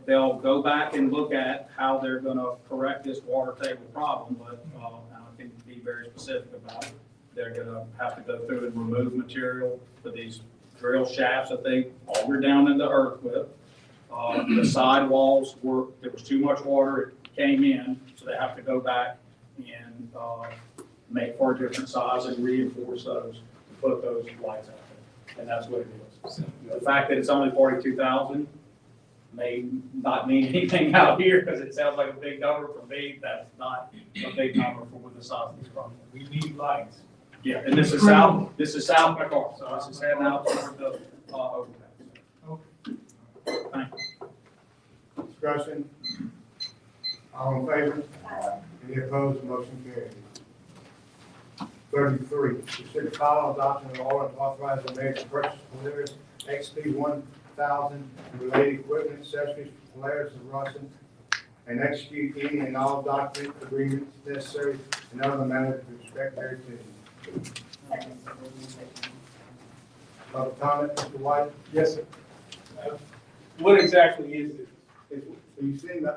They'll go back and look at how they're gonna correct this water table problem, but, and I can be very specific about it. They're gonna have to go through and remove material for these drill shafts that they auger down in the earth with. The side walls there was too much water, it came in, so they have to go back and, make for a different size and reinforce those, to put those lights out there. And that's what it is. The fact that it's only 42,000 may not mean anything out here, because it sounds like a big number for me. That's not a big number for the size of this project. We need lights. Yeah, and this is South McCarthy, so this is heading out toward the, overpass. Thank you. Discussion, all in favor? Any opposed, motion carries. 33, consider final adoption of order to authorize the mayor to purchase Polaris XP 1000 and related equipment, accessories for Polaris and Russell, and execute any and all document agreements necessary and other matters with respect thereto. Public comment, Mr. White? Yes, sir. What exactly is it? So you seen the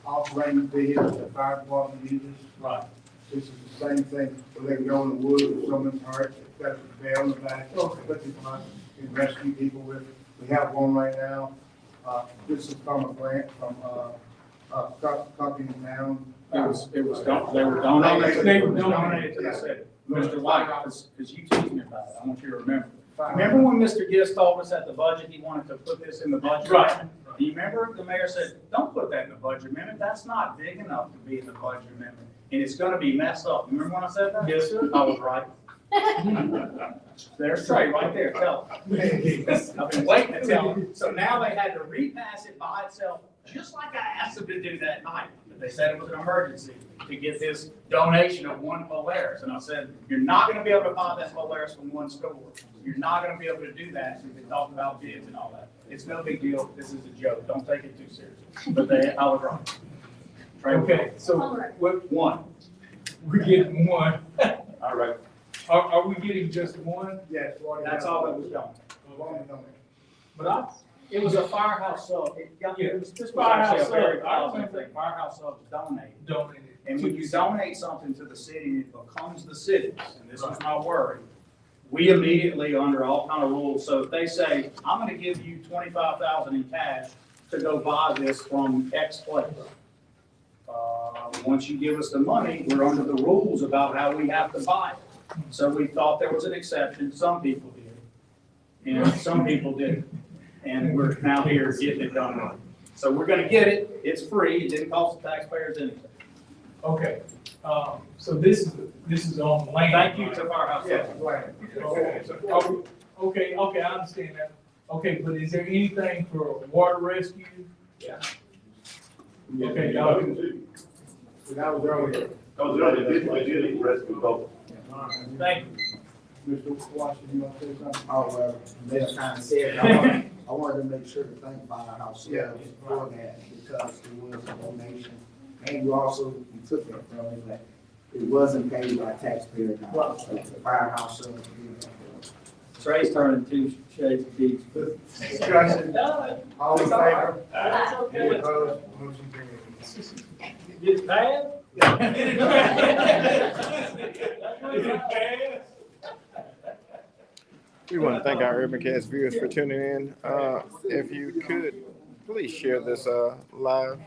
off-range vehicles that fire department uses? Right. This is the same thing, so they can go in the woods if someone's hurt, they've got a bell on the back, put it on, and rescue people with it. We have one right now. This is from a grant from, company in town. They were donated. They were donated to the city. Mr. White, because you teased me about it, I want you to remember. Remember when Mr. Gist told us at the budget, he wanted to put this in the budget? Right. Do you remember the mayor said, don't put that in the budget amendment, that's not big enough to be in the budget amendment, and it's gonna be messed up. Remember when I said that? Yes, sir. I was right. There's Trey right there, tell him. I've been waiting to tell him. So now they had to repass it by itself, just like I asked them to do that night. But they said it was an emergency to get this donation of one Polaris. And I said, you're not gonna be able to buy that Polaris from one store. You're not gonna be able to do that. We've been talking about bids and all that. It's no big deal. This is a joke. Don't take it too seriously. But I was right. Trey was Okay, so what, one. we're getting one. All right. Are we getting just one? Yes. That's all that was done. But It was a firehouse sub. This was Firehouse actually a very sub. I positive remember. thing. Firehouse subs donated. donated. And when you donate something to the city, it becomes the city's, and this is my worry. We immediately, under all kind of rules, so if they say, I'm gonna give you 25,000 in cash to go buy this from X place. Once you give us the money, we're under the rules about how we have to buy it. So we thought there was an exception, some people did, and some people didn't. And we're now here getting it done right. So we're gonna get it, it's free, it didn't cost the taxpayers anything. Okay, so this is on land. Thank you to Firehouse. Yeah, go ahead. Okay, I understand that. Okay, but is there anything for water rescue? Yeah. Okay, y'all. That was earlier. I did rescue both. Thank you. Mr. Washington, you want to say something? Oh, well, they kind of said, I wanted to make sure to thank Firehouse Yeah. for that, because it was a donation. And you also, you took that from it, but it wasn't paid by taxpayer dollars. So the Firehouse Sub did that. Trey's turning two shades of peach. Discussion, all in favor? That's Any okay. opposed? Motion carries. Get bad? We want to thank our UrbanCast viewers for tuning in. If you could, please share this live.